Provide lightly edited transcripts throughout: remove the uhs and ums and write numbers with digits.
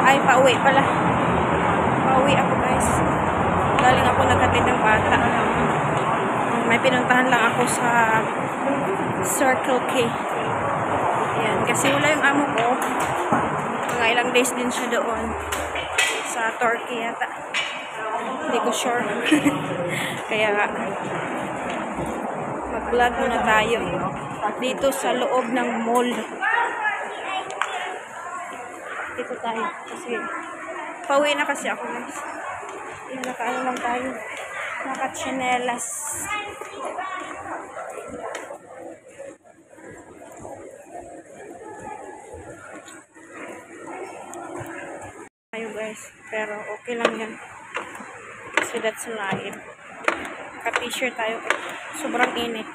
Ay, pauwi pala. Pauwi ako guys. Galing ako naghatid ng bata. May pinuntahan lang ako sa Circle K. Ayan, kasi wala yung amo ko. Mga ilang days din siya doon. Sa Turkey yata. Hindi ko sure. Kaya mag-vlog muna tayo. Dito sa loob ng mall. Dito tayo. Kasi pauwi na kasi ako guys. Ayan, nakaano lang tayo. Naka-chinelas. Tayo guys. Pero okay lang yan. Kasi that's life. Naka-t-shirt tayo. Sobrang init.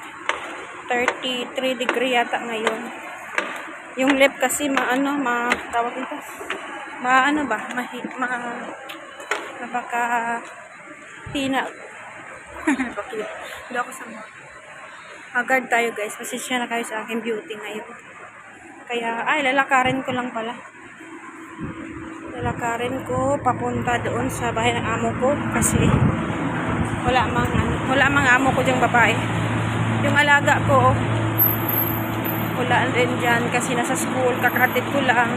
33 degree yata ngayon. Yung lip kasi tawag ito. Baka tina. Bakit? Hindi ako sama. Agad tayo guys. Pasensya na kayo sa aking beauty ngayon. Kaya, lalakarin ko lang pala. Lalakarin ko papunta doon sa bahay ng amo ko. Kasi, wala mang amo ko diyang babae. Yung alaga ko, wala rin dyan kasi nasa school. Kakatid ko lang.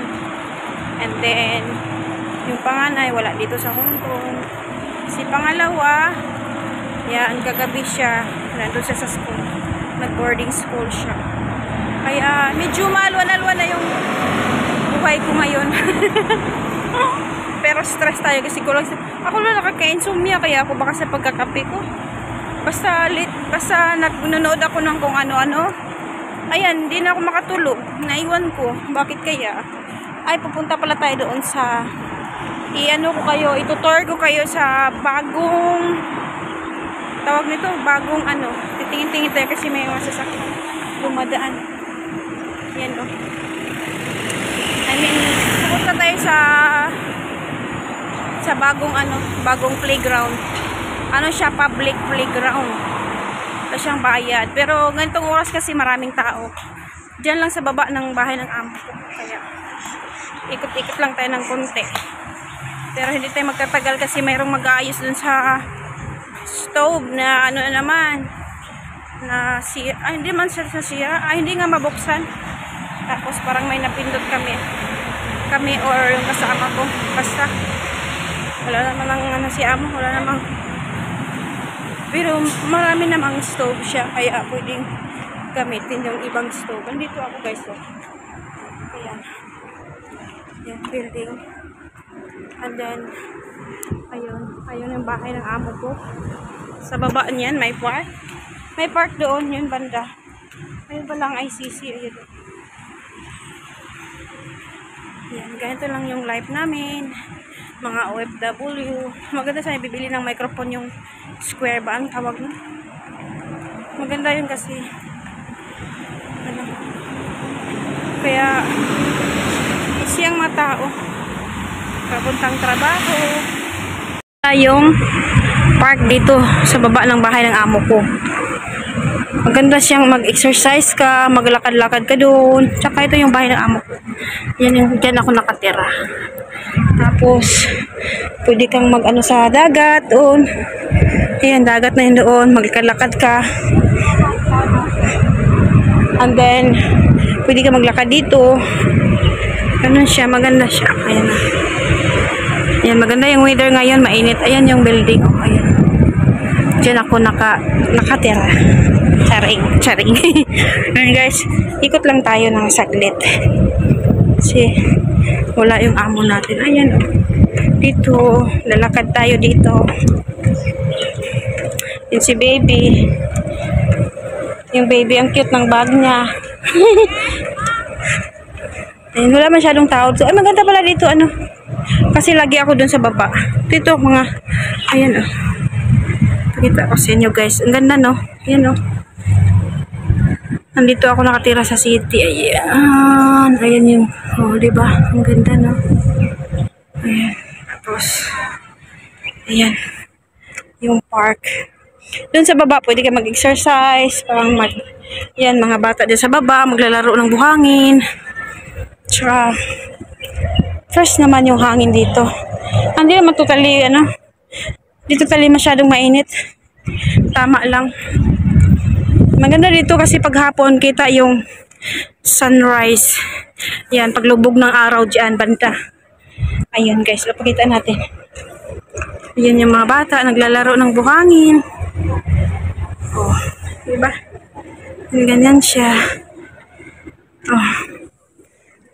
And then, yung panganay, wala dito sa Hong Kong. Si pangalawa, yan, kagabi siya. Nandun siya sa school. Nag-boarding school siya. Kaya, medyo malwan-alwan na yung buhay ko ngayon. Pero stress tayo kasi ako lang nakaka-insomnia kaya ako baka sa pagkakape ko. Basta nanonood ako ng kung ano-ano. Ayan, hindi na ako makatulog. Naiwan ko. Bakit kaya? Ay, pupunta pala tayo doon sa itutour ko kayo sa bagong tawag nito, titingin-tingin tayo kasi may mga sasakyan dumadaan. Yan o. Pupunta tayo sa bagong playground. Siya, public playground. Wala siyang bayad. Pero ganitong oras kasi maraming tao. Diyan lang sa baba ng bahay ng amo ko. Kaya ikot-ikot lang tayo ng konti. Pero hindi tayo magtatagal kasi mayroong mag-aayos dun sa stove na hindi man siya hindi nga mabuksan. Tapos parang may napindot kami or yung kasama ko. Basta wala naman si amo, wala namang, pero marami namang stove siya kaya pwedeng gamitin yung ibang stove. Nandito ako guys. Ayan. Yan, building. And then, ayun yung bahay ng amo ko. Sa baba niyan, may park. May park doon, yun banda. Ayun palang ICC. Ayun. Yan, ganito lang yung life namin. Mga OFW. Maganda sana bibili ng microphone yung square ba ang tawag na? Maganda yun kasi. Kaya, siyang mga tao. Papuntang trabaho. Yung park dito sa baba ng bahay ng amo ko. Maganda siyang mag-exercise ka, maglakad-lakad ka doon. Tsaka ito yung bahay ng amo ko. Diyan ako nakatira. Tapos, pwede kang sa dagat doon. Ayan, dagat na yun doon. Maglakad-lakad ka. And then, pwede ka maglakad dito. Ganun siya, maganda siya. Ayan. Ayan, maganda yung weather ngayon, mainit. Ayan yung building. Oh, ayan. Diyan ako nakatira. Charing. Ayan guys, ikot lang tayo ng saglit. Kasi wala yung amo natin. Ayan oh. Dito, lalakad tayo dito. Yan si baby. Yung baby, ang cute ng bag niya. Ayan, wala masyadong tao. So, maganda pala dito, kasi lagi ako dun sa baba. Dito, ayan, pakita ko sa inyo, guys. Ang ganda, no? Ayan, no? Nandito ako nakatira sa city. Ayan. Ayan yung, diba? Ang ganda, no? Ayan. Tapos, ayan. Yung park. Dun sa baba, pwede ka mag-exercise. Parang yan, mga bata din sa baba, maglalaro ng buhangin. Tsaka, Fresh naman yung hangin dito. Hindi naman totally, dito totally masyadong mainit. Tama lang. Maganda dito kasi paghapon kita yung sunrise. Yan, paglubog ng araw dyan, banda. Ayan guys, lapakita natin. Ayan yung mga bata, naglalaro ng buhangin. Oh, diba? Ganyan siya. Oh.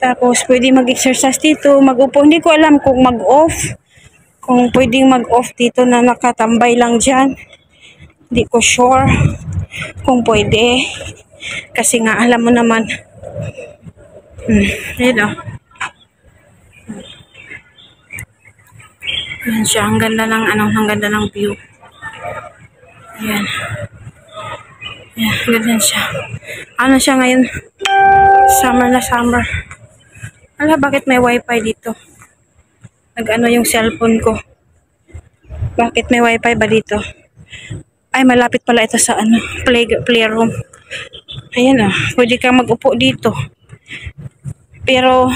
Tapos, pwede mag-exercise dito, mag-upo. Hindi ko alam kung mag-off. Kung pwedeng mag-off dito na nakatambay lang dyan. Hindi ko sure kung pwede. Kasi nga, alam mo naman. Ayan o. Ayan siya. Ang ganda ng, ang ganda ng view. Ayan. Ayan, ganyan siya. Ano siya ngayon? Summer na summer. Ala, bakit may wifi dito? Nag-ano yung cellphone ko. Bakit may wifi ba dito? Ay, malapit pala ito sa playroom. Ayan pwede kang mag-upo dito. Pero,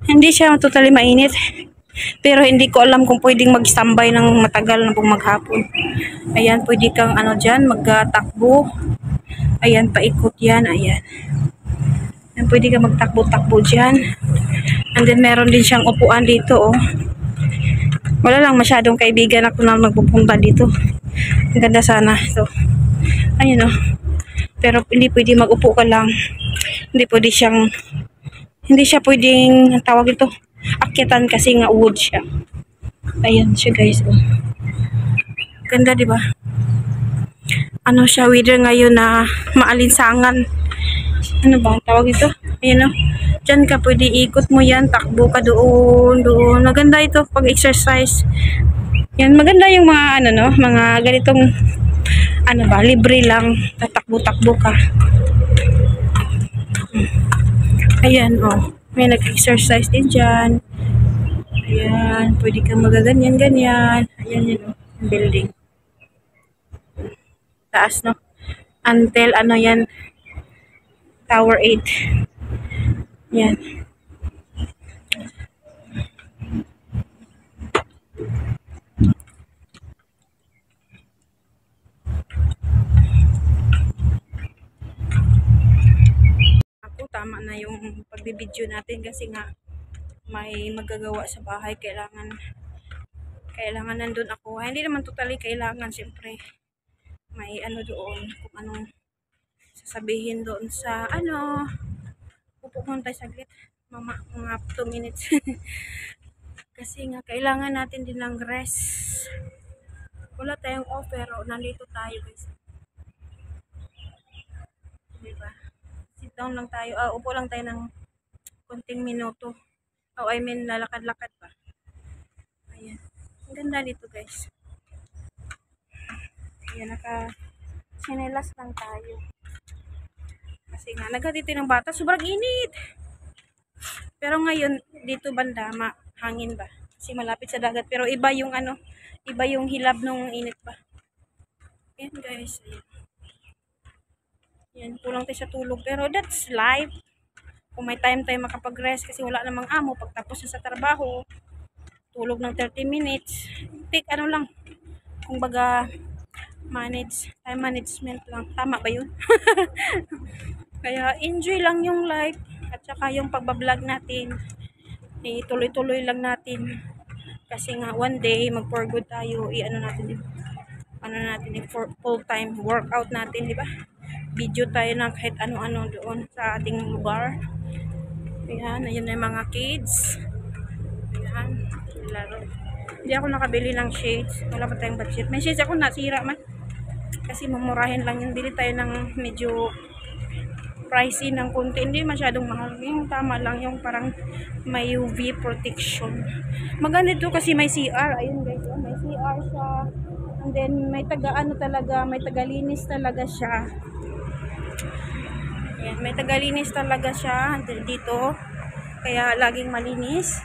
hindi siya totally mainit. Pero hindi ko alam kung pwedeng mag-standby ng matagal na maghapon. Ayan, pwede kang dyan, magtakbo. Ayan, paikot yan. Ayan. Ayan, pwede kang magtakbo-takbo dyan. And then, meron din siyang upuan dito, oh. Wala lang masyadong kaibigan ako na magpupunta dito. Ang ganda sana ito. Ayun, oh. Pero hindi pwede mag-upo ka lang. Hindi siya pwedeng, tawag ito, akyatan kasi nga wood siya. Ayan siya guys, oh. Ganda, di ba? Ano siya, weather ngayon na maalinsangan. Ano ba tawag ito? Ayan, oh. Diyan ka pwede ikot mo yan, takbo ka doon. Maganda ito pag exercise. Yan, maganda yung mga mga ganitong libre lang, tatakbo-takbo ka. Ayan, oh. May nag-exercise din dyan. Ayan, pwede kang magaganyan-ganyan. Ayan yun, oh. Building. Taas, no? Until, yan? Tower 8. Yan. Tama na yung pagbibideo natin kasi nga may magagawa sa bahay, kailangan nandun ako. Hindi naman totally kailangan, siyempre may doon, kung anong sasabihin doon sa upo muna tayo saglit, mga 2 minutes. Kasi nga kailangan natin din ng rest. Wala tayong off pero nandito tayo guys, diba? Sit down lang tayo, upo lang tayo ng konting minuto. Lalakad-lakad pa. Ayan. Ang ganda dito guys. Ayan, naka-chinelas lang tayo. Kasi nga, naghatiti ng bata, sobrang init. Pero ngayon, dito banda, hangin ba? Kasi malapit sa dagat. Pero iba yung iba yung hilab nung init ba. Ayan guys, ayan. Yan, kulang tayo sa tulog. Pero that's life. Kung may time tayo makapag-rest kasi wala namang amo. Pagtapos na sa trabaho, tulog ng 30 minutes. Take lang. Kung baga, time management lang. Tama ba yun? Kaya enjoy lang yung life. At saka yung pagbablog natin. Tuloy-tuloy lang natin. Kasi nga one day, mag-for good tayo. Natin full time workout natin, di ba? Video tayo ng kahit ano-ano doon sa ating lugar. Ayan, ayun na yung mga kids. Ayan, laro. Hindi ako nakabili ng shades. Wala pa tayong budget. May shades ako nasira man. Kasi mamurahin lang yun. Bili tayo ng medyo pricey ng konti. Hindi masyadong mahal. Yung tama lang, yung parang may UV protection. Maganda ito kasi may CR. Ayun guys, may CR siya. And then may may tagalinis talaga siya. Ayan, may tagalinis talaga siya dito. Kaya laging malinis.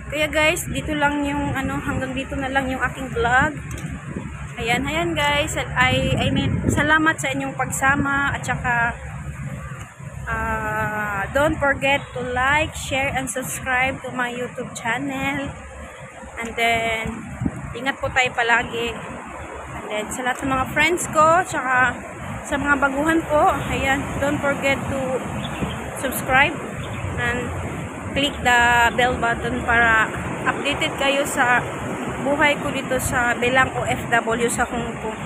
Kaya guys, dito lang yung hanggang dito na lang yung aking vlog. Ayan guys. I mean, salamat sa inyong pagsama at saka don't forget to like, share, and subscribe to my YouTube channel. And then, ingat po tayo palagi. And then, sa lahat ng mga friends ko, tsaka sa mga baguhan po, ayan, don't forget to subscribe and click the bell button para updated kayo sa buhay ko dito sa bilang OFW sa Hong Kong.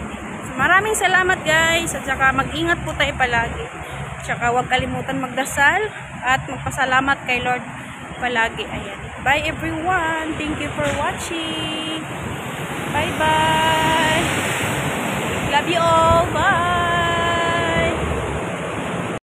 So, maraming salamat guys, at saka mag-ingat po tayo palagi. Tsaka huwag kalimutan magdasal at magpasalamat kay Lord palagi. Ayan. Bye everyone. Thank you for watching. Bye bye. Love you all. Bye.